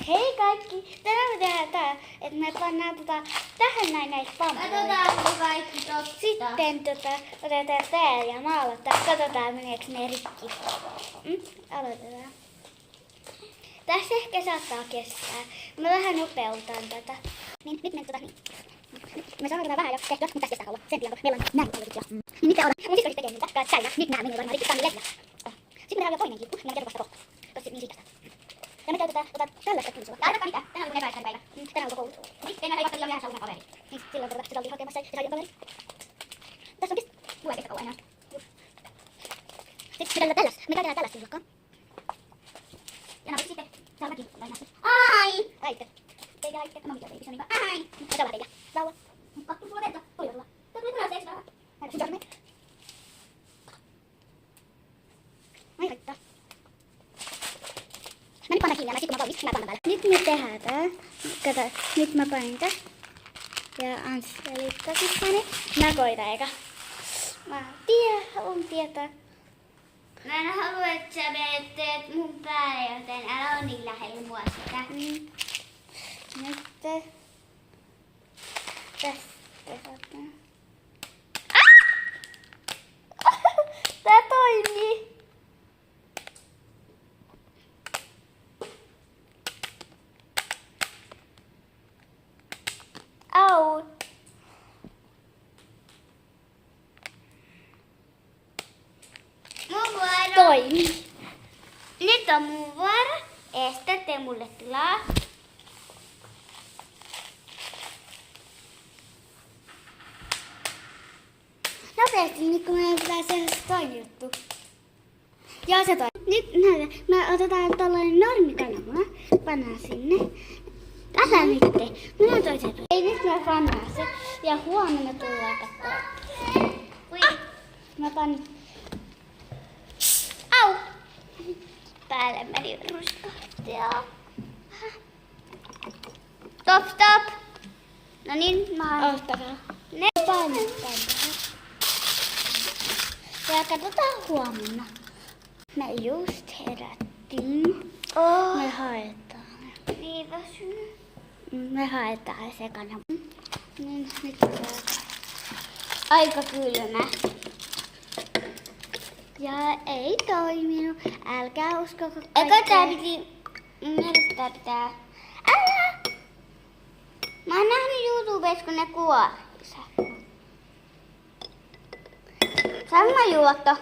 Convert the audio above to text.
Hei kaikki! Tänään me tehdään tää, että me pannaan tähän näitä pampuja. Katsotaan kaikki totta. Sitten otetaan tää ja maalataan. Katsotaan meneekö ne rikki. Aloitetaan. Tässä ehkä saattaa kestää. Mä vähän nopeutan tätä. Niin, nyt me saadaan vähän ja tehtyä, mutta tässä kestää kauan. Sen tiedän, kun meillä on näin paljon juttuja. Niin mitä odotan? Mun sisko tekee niitä. Täällä. Nyt nää menee varmaan rikki tänne leviä. Sitten me tehdään vielä toinen kiippu. Niin mä kerron vasta kohta. Tossa niin siitä. Ja me käytetään tällaista kuusua. Ja ainakaan mitään. Tänään on epäiskään päivä. Tänään on koko koulut. Tehdään vaikka liian myöhässä uuden kaveri. Niin silloin se salli hakemassa ja sai kaveri. Tässä on tulee kestä kauan enää. Sitten me tällaista. Me käytetään tällaista luokkaa. Ja napit sitten. Salmakin. Ai! Aitte. Teikä aitte. Mä mikä teikä. Ai! Ja tällä teikä. Lauva. Kattu sulla teiltä. Tuli tulla. Tuli tulla se vähän. Näin sun jorme. Ai haittaa. Mä nyt pannan kiinni ja sit kun mä valmis, mä pannan päälle. Nyt me tehdään tää. Kato, nyt mä panin tää. Ja Anssi selittää sitten ne. Mä koitan eikä. Mä haluan tietää. Mä en halua, että sä teet mun päälle, joten älä ole niin lähellä mua sitä. Nyt tästä saadaan. Tää toimii. Au. Mun vuoro. Toimi. Nyt on mun vuoro. Esta, tee mulle tilaa. Nopeasti, nyt kun meidän pitää tehdä se toinen juttu. Joo, se toi. Nyt näitä. Me otetaan tällainen normikanava. Pannaan sinne. Älä nyt tee. Minä toisen. Ei, nyt me pannaan se. Ja huomenna tullaan katsoa. Mä panin. Au! Päälle meni ruskahtia. Stop! No niin, mä Ottakaa. ne Painettaan ja katsotaan huomenna. Me just herättiin. Me haetaan. niin väsynyt. Me haetaan se kanava. Niin, nyt saadaan. Aika kylmä. Ja ei toiminut. Älkää uskoko Eikö tää kaikkea. piti... Mielestäni tää pitää... Älä! Mä oon nähnyt YouTubessa, kun ne kuohissa. Sama juotto.